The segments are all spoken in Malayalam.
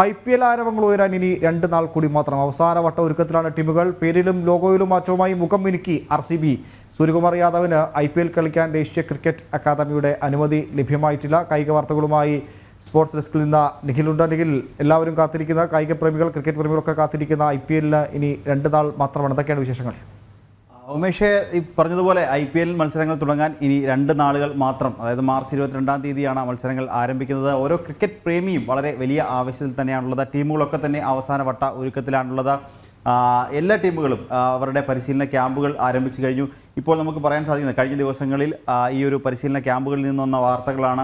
IPL ആരവങ്ങൾ ഉയരാൻ ഇനി 2 നാൾ കൂടി മാത്രം. അവസാനവട്ട ഒരുക്കത്തിലാണ് ടീമുകൾ. പേരിലും ലോഗോയിലും മാറ്റവുമായി മുഖം മിനുക്കി RCB. സൂര്യകുമാർ യാദവിന് IPL കളിക്കാൻ ദേശീയ ക്രിക്കറ്റ് അക്കാദമിയുടെ അനുമതി ലഭ്യമായിട്ടില്ല. കായിക വാർത്തകളുമായി സ്പോർട്സ് ഡെസ്കിൽ നിന്ന് നിഖിലുണ്ട്. നിഖിൽ, എല്ലാവരും കാത്തിരിക്കുന്ന കായിക പ്രേമികൾ, ക്രിക്കറ്റ് പ്രേമികളൊക്കെ കാത്തിരിക്കുന്ന IPL ഇനി 2 നാൾ മാത്രമാണ്. എന്തൊക്കെയാണ് വിശേഷങ്ങൾ? ഉമേഷ് ഈ പറഞ്ഞതുപോലെ IPL മത്സരങ്ങൾ തുടങ്ങാൻ ഇനി 2 നാളുകൾ മാത്രം. അതായത് മാർച്ച് 22-ാം തീയതിയാണ് മത്സരങ്ങൾ ആരംഭിക്കുന്നത്. ഓരോ ക്രിക്കറ്റ് പ്രേമിയും വളരെ വലിയ ആവശ്യത്തിൽ തന്നെയാണുള്ളത്. ടീമുകളൊക്കെ തന്നെ അവസാനവട്ട ഒരുക്കത്തിലാണുള്ളത്. എല്ലാ ടീമുകളും അവരുടെ പരിശീലന ക്യാമ്പുകൾ ആരംഭിച്ചു കഴിഞ്ഞു. ഇപ്പോൾ നമുക്ക് പറയാൻ സാധിക്കുന്നത് കഴിഞ്ഞ ദിവസങ്ങളിൽ ഈ ഒരു പരിശീലന ക്യാമ്പുകളിൽ നിന്ന് വന്ന വാർത്തകളാണ്.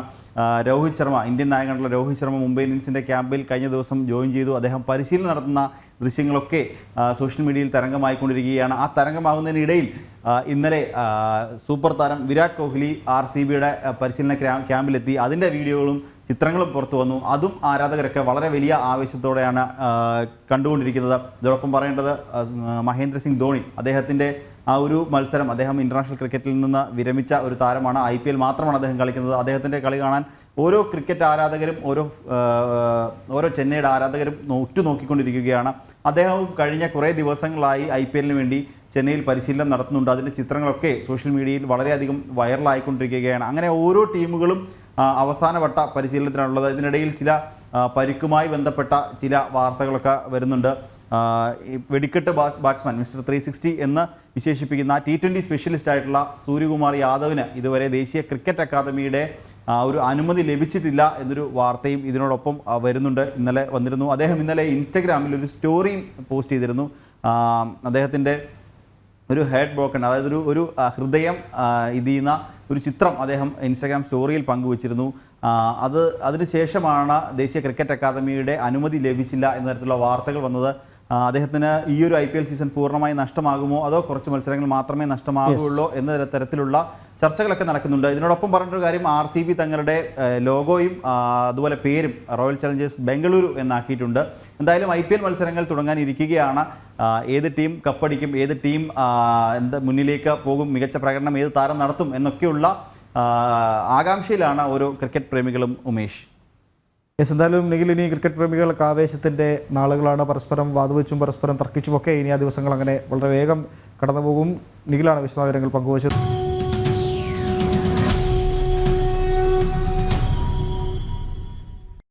രോഹിത് ശർമ്മ, ഇന്ത്യൻ നായകനായിട്ടുള്ള രോഹിത് ശർമ്മ മുംബൈ ഇന്ത്യൻസിൻ്റെ ക്യാമ്പിൽ കഴിഞ്ഞ ദിവസം ജോയിൻ ചെയ്തു. അദ്ദേഹം പരിശീലനം നടത്തുന്ന ദൃശ്യങ്ങളൊക്കെ സോഷ്യൽ മീഡിയയിൽ തരംഗമായിക്കൊണ്ടിരിക്കുകയാണ്. ആ തരംഗമാകുന്നതിനിടയിൽ ഇന്നലെ സൂപ്പർ താരം വിരാട് കോഹ്ലി RCBയുടെ പരിശീലന ക്യാമ്പിലെത്തി. അതിൻ്റെ വീഡിയോകളും ചിത്രങ്ങളും പുറത്തു വന്നു. അതും ആരാധകരൊക്കെ വളരെ വലിയ ആവേശത്തോടെയാണ് കണ്ടുകൊണ്ടിരിക്കുന്നത്. ഇതോടൊപ്പം പറയേണ്ടത് മഹേന്ദ്ര സിംഗ് ധോണി, അദ്ദേഹത്തിൻ്റെ ആ ഒരു മത്സരം, അദ്ദേഹം ഇൻ്റർനാഷണൽ ക്രിക്കറ്റിൽ നിന്ന് വിരമിച്ച ഒരു താരമാണ്. IPL മാത്രമാണ് അദ്ദേഹം കളിക്കുന്നത്. അദ്ദേഹത്തിൻ്റെ കളി കാണാൻ ഓരോ ക്രിക്കറ്റ് ആരാധകരും ഓരോ ചെന്നൈയുടെ ആരാധകരും ഉറ്റുനോക്കിക്കൊണ്ടിരിക്കുകയാണ്. അദ്ദേഹവും കഴിഞ്ഞ കുറേ ദിവസങ്ങളായി IPLന് വേണ്ടി ചെന്നൈയിൽ പരിശീലനം നടത്തുന്നുണ്ട്. അതിൻ്റെ ചിത്രങ്ങളൊക്കെ സോഷ്യൽ മീഡിയയിൽ വളരെയധികം വൈറലായിക്കൊണ്ടിരിക്കുകയാണ്. അങ്ങനെ ഓരോ ടീമുകളും അവസാനവട്ട പരിശീലനത്തിനാണുള്ളത്. ഇതിനിടയിൽ ചില പരിക്കുമായി ബന്ധപ്പെട്ട ചില വാർത്തകളൊക്കെ വരുന്നുണ്ട്. വെടിക്കെട്ട് ബാറ്റ്സ്മാൻ മിസ്റ്റർ 360 എന്ന് വിശേഷിപ്പിക്കുന്ന T20 സ്പെഷ്യലിസ്റ്റ് ആയിട്ടുള്ള സൂര്യകുമാർ യാദവിന് ഇതുവരെ ദേശീയ ക്രിക്കറ്റ് അക്കാദമിയുടെ ഒരു അനുമതി ലഭിച്ചിട്ടില്ല എന്നൊരു വാർത്തയും ഇതിനോടൊപ്പം വന്നിരുന്നു. അദ്ദേഹം ഇന്നലെ ഇൻസ്റ്റഗ്രാമിൽ ഒരു സ്റ്റോറിയും പോസ്റ്റ് ചെയ്തിരുന്നു. അദ്ദേഹത്തിൻ്റെ ഒരു ഹെഡ് ബ്രോക്കൺ, അതായത് ഒരു ഹൃദയം ഇതിയുന്ന ഒരു ചിത്രം അദ്ദേഹം ഇൻസ്റ്റാഗ്രാം സ്റ്റോറിയിൽ പങ്കുവച്ചിരുന്നു. അതിനുശേഷമാണ് ദേശീയ ക്രിക്കറ്റ് അക്കാദമിയുടെ അനുമതി ലഭിച്ചില്ല എന്ന തരത്തിലുള്ള വാർത്തകൾ വന്നത്. അദ്ദേഹത്തിന് ഈ ഒരു IPL സീസൺ പൂർണ്ണമായി നഷ്ടമാകുമോ അതോ കുറച്ച് മത്സരങ്ങൾ മാത്രമേ നഷ്ടമാകുകയുള്ളൂ എന്ന തരത്തിലുള്ള ചർച്ചകളൊക്കെ നടക്കുന്നുണ്ട്. ഇതിനോടൊപ്പം പറഞ്ഞൊരു കാര്യം, RCB തങ്ങളുടെ ലോഗോയും അതുപോലെ പേരും റോയൽ ചലഞ്ചേഴ്സ് ബംഗളൂരു എന്നാക്കിയിട്ടുണ്ട്. എന്തായാലും IPL മത്സരങ്ങൾ തുടങ്ങാനിരിക്കുകയാണ്. ഏത് ടീം കപ്പടിക്കും, ഏത് ടീം മുന്നിലേക്ക് പോകും, മികച്ച പ്രകടനം ഏത് താരം നടത്തും എന്നൊക്കെയുള്ള ആകാംക്ഷയിലാണ് ഓരോ ക്രിക്കറ്റ് പ്രേമികളും. ഉമേഷ്, എന്തായാലും നിഖിൽ, ഇനി ക്രിക്കറ്റ് പ്രേമികൾക്ക് ആവേശത്തിൻ്റെ നാളുകളാണ്. പരസ്പരം വാതുവെച്ചും പരസ്പരം തർക്കിച്ചുമൊക്കെ ഇനി ആ ദിവസങ്ങൾ അങ്ങനെ വളരെ വേഗം കടന്നുപോകും. നിഖിലാണ് വിശദവിവരങ്ങൾ പങ്കുവച്ചത്.